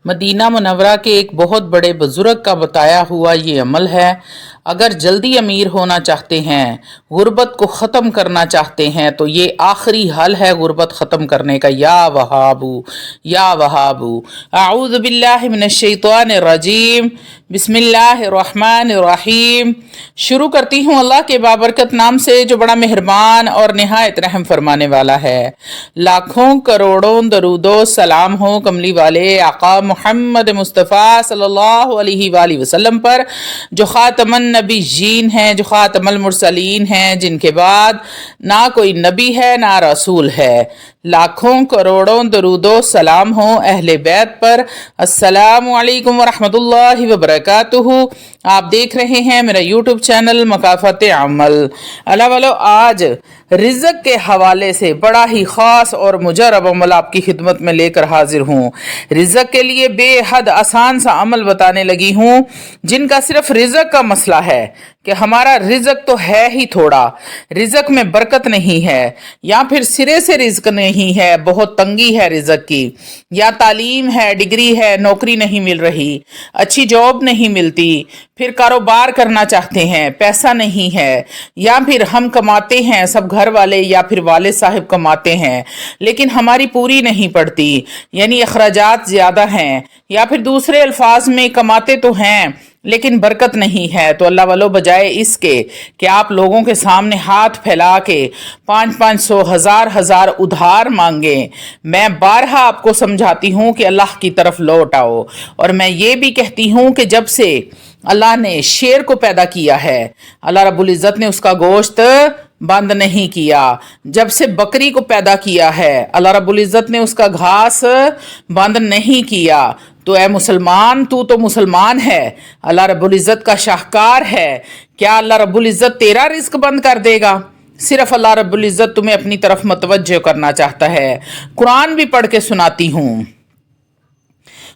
Medina Munawwara के एक बहुत बड़े बुजुर्ग का बताया हुआ ये अमल है। अगर जल्दी अमीर होना चाहते हैं, गुर्बत को ख़त्म करना चाहते हैं, तो ये आखिरी हल है गुर्बत ख़त्म करने का। या वहाबू या वहाबू। आऊज़ु बिल्लाहि मिनश शैतानिर रजीम। बिस्मिल्लाहिर्रहमानिर्रहीम। शुरू करती हूँ अल्लाह के बाबरकत नाम से जो बड़ा मेहरबान और निहायत रहम फरमाने वाला है। लाखों करोड़ों दरूदो सलाम हो कमली वाले आका मोहम्मद मुस्तफ़ा सल्लल्लाहु अलैहि वसल्लम पर, जो ख़ातमन नबीयीन हैं, जो ख़ातमुल मुरसलीन हैं, जिनके बाद ना कोई नबी है ना रसूल है। लाखों करोड़ों दरूदो सलाम हो अहले बैत पर। अस्सलामु अलैकुम वरहमतुल्लाहि वबरकातुहू। आप देख रहे हैं मेरा यूट्यूब चैनल मकाफत अमल। अल्लाह वालो, आज रिज़्क़ के हवाले से बड़ा ही ख़ास और मुजरब अमल आपकी खिदमत में लेकर हाजिर हूँ। रिज़्क़ के लिए बेहद आसान सा अमल बताने लगी हूँ, जिनका सिर्फ रिज़्क़ का मसला है कि हमारा रिज़्क़ तो है ही थोड़ा, रिज़्क़ में बरकत नहीं है, या फिर सिरे से रिज़्क़ नहीं है, बहुत तंगी है रिज़्क़ की, या तालीम है, डिग्री है, नौकरी नहीं मिल रही, अच्छी जॉब नहीं मिलती, फिर कारोबार करना चाहते हैं, पैसा नहीं है, या फिर हम कमाते हैं, सब घर वाले या फिर वाले साहिब कमाते हैं, लेकिन हमारी पूरी नहीं पड़ती, यानी अखराजात ज़्यादा हैं, या फिर दूसरे अल्फाज में कमाते तो हैं लेकिन बरकत नहीं है। तो अल्लाह वालों, बजाय इसके कि आप लोगों के सामने हाथ फैला के 500-500 हज़ार उधार मांगे, मैं बारहा आपको समझाती हूँ कि अल्लाह की तरफ लौट आओ। और मैं ये भी कहती हूँ कि जब से अल्लाह ने शेर को पैदा किया है, अल्लाह रब्बुल इज़्ज़त ने उसका गोश्त बंद नहीं किया। जब से बकरी को पैदा किया है, अल्लाह रब्बुल इज़्ज़त ने उसका घास बंद नहीं किया। तो ऐ मुसलमान, तू तो मुसलमान है, अल्लाह रब्बुल इज़्ज़त का शाहकार है, क्या अल्लाह रब्बुल इज़्ज़त तेरा रिस्क बंद कर देगा? सिर्फ अल्लाह रब्बुल इज़्ज़त तुम्हें अपनी तरफ मतवज्जो करना चाहता है। कुरान भी पढ़ के सुनाती हूँ।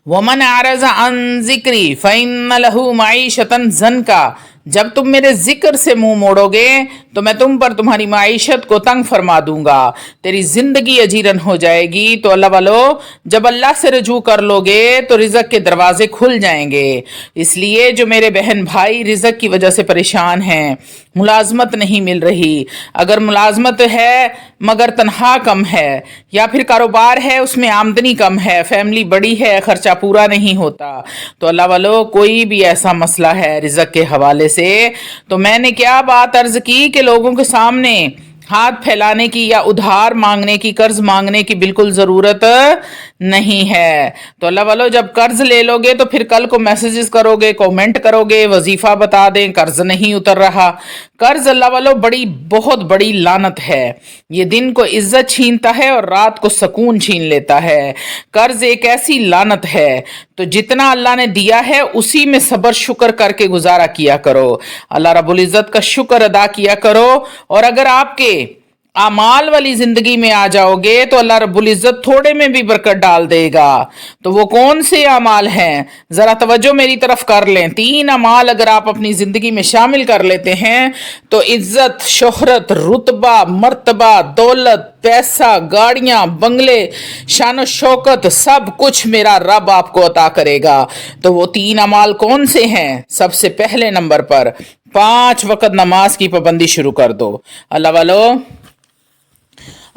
वमन आरज़ अन ज़िक्री फ़इन्न लहू मईशतन ज़न्का। जब तुम मेरे जिक्र से मुंह मोड़ोगे तो मैं तुम पर तुम्हारी माइशत को तंग फरमा दूंगा, तेरी जिंदगी अजीरन हो जाएगी। तो अल्लाह वालो, जब अल्लाह से रजू कर लोगे तो रिज़्क़ के दरवाजे खुल जाएंगे। इसलिए जो मेरे बहन भाई रिज़्क़ की वजह से परेशान हैं, मुलाजमत नहीं मिल रही, अगर मुलाजमत है मगर तनख्वाह कम है, या फिर कारोबार है उसमें आमदनी कम है, फैमिली बड़ी है, खर्चा पूरा नहीं होता, तो अल्लाह वालो, कोई भी ऐसा मसला है रिज़्क़ के हवाले से, तो मैंने क्या बात अर्ज की कि लोगों के सामने हाथ फैलाने की या उधार मांगने की, कर्ज मांगने की बिल्कुल ज़रूरत नहीं है। तो अल्लाह वालों, जब कर्ज ले लोगे तो फिर कल को मैसेजेस करोगे, कमेंट करोगे, वजीफ़ा बता दें कर्ज नहीं उतर रहा। कर्ज अल्लाह वालों बहुत बड़ी लानत है। ये दिन को इज्जत छीनता है और रात को सुकून छीन लेता है। कर्ज एक ऐसी लानत है, तो जितना अल्लाह ने दिया है उसी में सब्र शुक्र करके गुजारा किया करो, अल्लाह रब्बुल इज़्ज़त का शुक्र अदा किया करो। और अगर आपके आमाल वाली जिंदगी में आ जाओगे तो अल्लाह रब्बुल इज़्ज़त थोड़े में भी बरकत डाल देगा। तो वो कौन से अमाल हैं, ज़रा तवज्जो मेरी तरफ कर लें। 3 अमाल अगर आप अपनी ज़िंदगी में शामिल कर लेते हैं तो इज़्ज़त, शोहरत, रुतबा, मर्तबा, दौलत, पैसा, गाड़ियाँ, बंगले, शान शौकत, सब कुछ मेरा रब आपको अता करेगा। तो वो 3 अमाल कौन से हैं? सबसे पहले नंबर पर 5 वक्त नमाज की पाबंदी शुरू कर दो। अल्लाह वालों,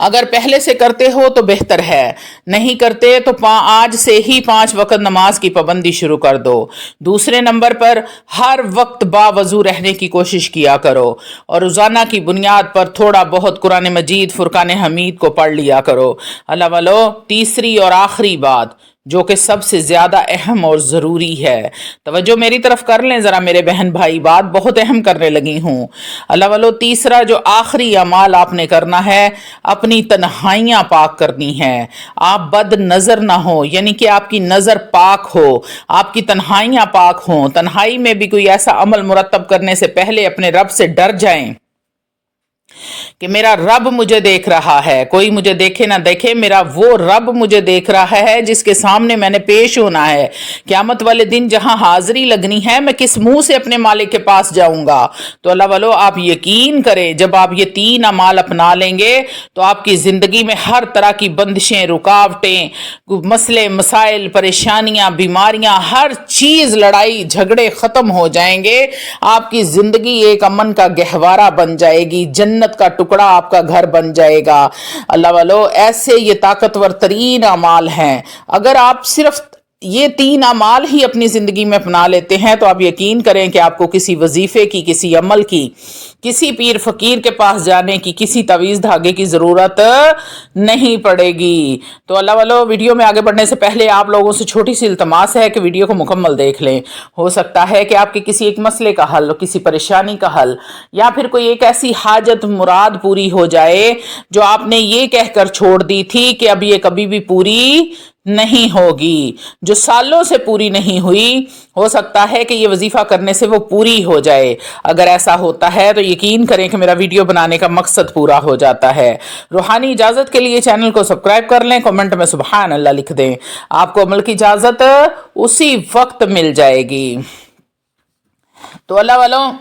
अगर पहले से करते हो तो बेहतर है, नहीं करते तो आज से ही 5 वक्त नमाज की पाबंदी शुरू कर दो। दूसरे नंबर पर हर वक्त बावजू रहने की कोशिश किया करो और रोज़ाना की बुनियाद पर थोड़ा बहुत कुरान मजीद, फुरकान हमीद को पढ़ लिया करो। अल्लाह वालो, तीसरी और आखिरी बात जो कि सबसे ज़्यादा अहम और ज़रूरी है, तवज्जो मेरी तरफ कर लें ज़रा मेरे बहन भाई, बात बहुत अहम करने लगी हूँ। अल्लाह वालो, तीसरा जो आखिरी अमाल आपने करना है, अपनी तन्हाइयाँ पाक करनी है। आप बद नज़र ना हो, यानी कि आपकी नज़र पाक हो, आपकी तन्हाइयाँ पाक हों। तन्हाई में भी कोई ऐसा अमल मुरतब करने से पहले अपने रब से डर जाएं कि मेरा रब मुझे देख रहा है, कोई मुझे देखे ना देखे, मेरा वो रब मुझे देख रहा है जिसके सामने मैंने पेश होना है। क़यामत वाले दिन जहां हाजिरी लगनी है, मैं किस मुंह से अपने मालिक के पास जाऊंगा। तो अल्लाह वालो, आप यकीन करें, जब आप ये 3 अमाल अपना लेंगे तो आपकी ज़िंदगी में हर तरह की बंदिशें, रुकावटें, मसले मसाइल, परेशानियां, बीमारियां, हर चीज़, लड़ाई झगड़े ख़त्म हो जाएंगे। आपकी ज़िंदगी एक अमन का गहवारा बन जाएगी, जन्नत का टुकड़ा आपका घर बन जाएगा। अल्लाह वालो, ऐसे ये ताकतवर तरीन अमाल हैं। अगर आप सिर्फ ये 3 अमाल ही अपनी ज़िंदगी में अपना लेते हैं तो आप यकीन करें कि आपको किसी वजीफ़े की, किसी अमल की, किसी पीर फ़कीर के पास जाने की, किसी तवीज़ धागे की ज़रूरत नहीं पड़ेगी। तो अल्लाह वालो, वीडियो में आगे बढ़ने से पहले आप लोगों से छोटी सी इल्तमास है कि वीडियो को मुकम्मल देख लें। हो सकता है कि आपके किसी एक मसले का हल, किसी परेशानी का हल, या फिर कोई एक ऐसी हाजत मुराद पूरी हो जाए जो आपने ये कहकर छोड़ दी थी कि अब ये कभी भी पूरी नहीं होगी, जो सालों से पूरी नहीं हुई। हो सकता है कि ये वजीफा करने से वो पूरी हो जाए। अगर ऐसा होता है तो यकीन करें कि मेरा वीडियो बनाने का मकसद पूरा हो जाता है। रूहानी इजाज़त के लिए चैनल को सब्सक्राइब कर लें, कमेंट में सुबहान अल्लाह लिख दें, आपको अमल की इजाज़त उसी वक्त मिल जाएगी। तो अल्लाह वालों,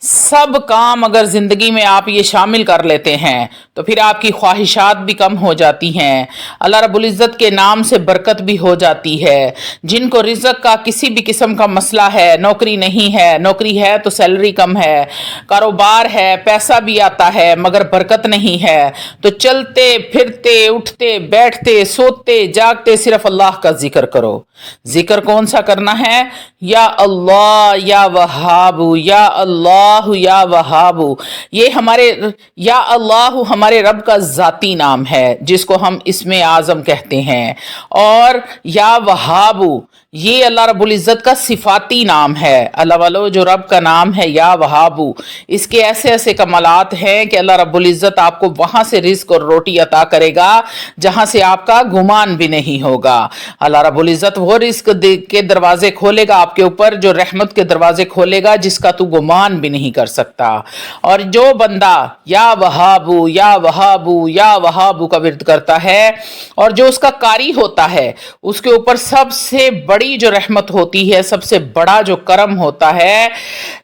सब काम अगर ज़िंदगी में आप ये शामिल कर लेते हैं तो फिर आपकी ख्वाहिशात भी कम हो जाती हैं। अल्लाह रब्बुल इज़्ज़त के नाम से बरकत भी हो जाती है। जिनको रिज़्क़ का किसी भी किस्म का मसला है, नौकरी नहीं है, नौकरी है तो सैलरी कम है, कारोबार है, पैसा भी आता है मगर बरकत नहीं है, तो चलते फिरते, उठते बैठते, सोते जागते सिर्फ अल्लाह का जिक्र करो। जिक्र कौन सा करना है? या अल्लाह या वहाबू, या अल्लाह या वहाबू। ये हमारे या अल्लाह हमारे रब का ज़ाती नाम है जिसको हम इसमें आज़म कहते हैं, और या वहाबू ये अल्लाह रब्बुल इज़्ज़त का सिफाती नाम है। अल्लाह वालो, जो रब का नाम है या वहाबू, इसके ऐसे ऐसे कमालात हैं कि अल्लाह रब्बुल इज़्ज़त आपको वहाँ से रिज़्क़ और रोटी अता करेगा जहाँ से आपका गुमान भी नहीं होगा। अल्लाह रब्बुल इज़्ज़त वो रिज़्क़ के दरवाजे खोलेगा आपके ऊपर, जो रहमत के दरवाजे खोलेगा जिसका तू गुमान भी नहीं कर सकता। और जो बंदा या वहाबू या वहाबू या वहाबू का विर्द करता है और जो उसका कारी होता है, उसके ऊपर सबसे बड़ी जो रहमत होती है, सबसे बड़ा जो करम होता है,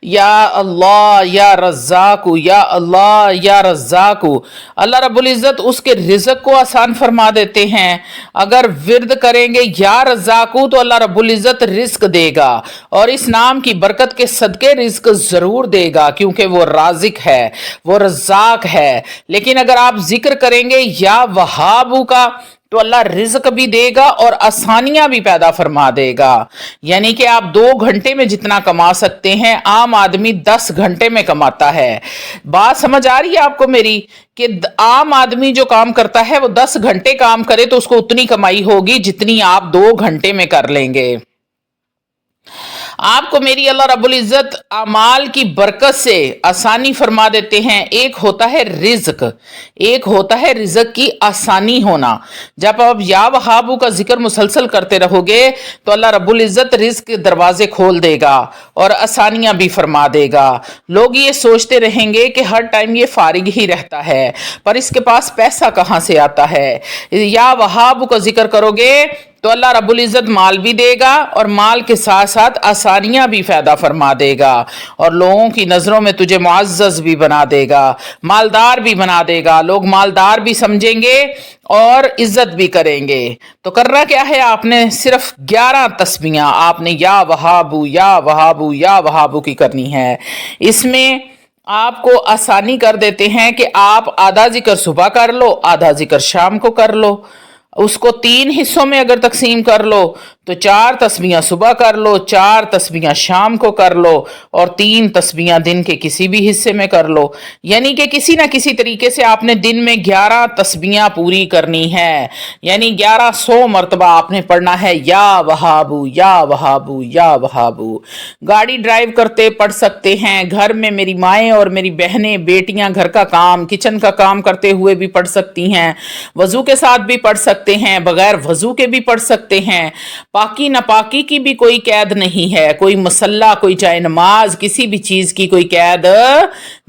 या अल्लाह या रज़्ज़ाकु, या अल्लाह या रज़्ज़ाकु। अल्लाह रब्बुल इज़्ज़त उसके रिज़्क़ को आसान फरमा देते हैं। अगर विर्द करेंगे या रज़्ज़ाकु तो अल्लाह रब्बुल इज़्ज़त रिज़्क़ देगा, और इस नाम की बरकत के सदके रिज़्क़ ज़रूर देगा, क्योंकि वो राज़िक है, वो रज़्ज़ाक है। लेकिन अगर आप जिक्र करेंगे या वहाबू का तो अल्लाह रिज़्क़ भी देगा और आसानियां भी पैदा फरमा देगा। यानी कि आप 2 घंटे में जितना कमा सकते हैं, आम आदमी 10 घंटे में कमाता है। बात समझ आ रही है आपको मेरी? कि आम आदमी जो काम करता है वो 10 घंटे काम करे तो उसको उतनी कमाई होगी जितनी आप 2 घंटे में कर लेंगे। आपको मेरी अल्लाह रब्बुल इज़्ज़त अमाल की बरकत से आसानी फरमा देते हैं। एक होता है रिज़्क़, एक होता है रिज़्क़ की आसानी होना। जब आप या वहाबू का जिक्र मुसलसल करते रहोगे तो अल्लाह रब्बुल इज़्ज़त रिज़्क़ के दरवाजे खोल देगा और आसानियां भी फरमा देगा। लोग ये सोचते रहेंगे कि हर टाइम ये फारिग ही रहता है, पर इसके पास पैसा कहाँ से आता है? या वहाबू का जिक्र करोगे तो अल्लाह रब्बुल इज़्ज़त माल भी देगा और माल के साथ साथ आसानियां भी पैदा फरमा देगा, और लोगों की नज़रों में तुझे मुअज़्ज़ज़ भी बना देगा, मालदार भी बना देगा। लोग मालदार भी समझेंगे और इज़्ज़त भी करेंगे। तो करना क्या है? आपने सिर्फ 11 तस्बीहां आपने या वहाबू या वहाबू या वहाबू की करनी है। इसमें आपको आसानी कर देते हैं कि आप आधा जिक्र सुबह कर लो, आधा जिक्र शाम को कर लो। उसको 3 हिस्सों में अगर तकसीम कर लो तो 4 तस्बीहां सुबह कर लो, 4 तस्बीहां शाम को कर लो, और 3 तस्बीहां दिन के किसी भी हिस्से में कर लो। यानी कि किसी ना किसी तरीके से आपने दिन में 11 तस्बीहां पूरी करनी है। यानी 1100 मरतबा आपने पढ़ना है या वहाबू या वहाबू या वहाबू। गाड़ी ड्राइव करते पढ़ सकते हैं, घर में मेरी माएँ और मेरी बहनें बेटियां घर का काम, किचन का काम करते हुए भी पढ़ सकती हैं, वज़ू के साथ भी पढ़ सकते हैं, बगैर वज़ू के भी पढ़ सकते हैं, पाकी नापाकी की भी कोई कैद नहीं है, कोई मसल्ला, कोई चाहे नमाज, किसी भी चीज की कोई कैद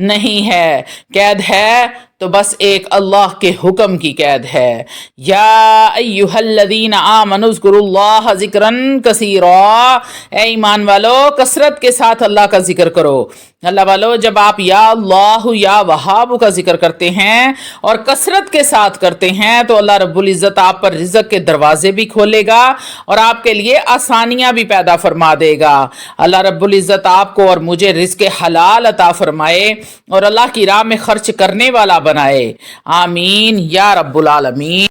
नहीं है। कैद है तो बस एक अल्लाह के हुक्म की कैद है। या अय्युहल्लज़ीना आमनु ज़्कुरुल्लाह ज़िक्रन कसीरा, ए ईमान वालो कसरत के साथ अल्लाह का जिक्र करो। अल्लाह वालो, जब आप या अल्लाह या वहाब का जिक्र करते हैं और कसरत के साथ करते हैं तो अल्लाह रब्बुल इज़्ज़त आप पर रिज़्क़ के दरवाजे भी खोलेगा और आपके लिए आसानियां भी पैदा फरमा देगा। अल्लाह रब्बुल इज़्ज़त आपको और मुझे रिज़्क़ हलाल अता फरमाए और अल्लाह की राह में खर्च करने वाला बनाए। आमीन या रब्बुल आलमीन।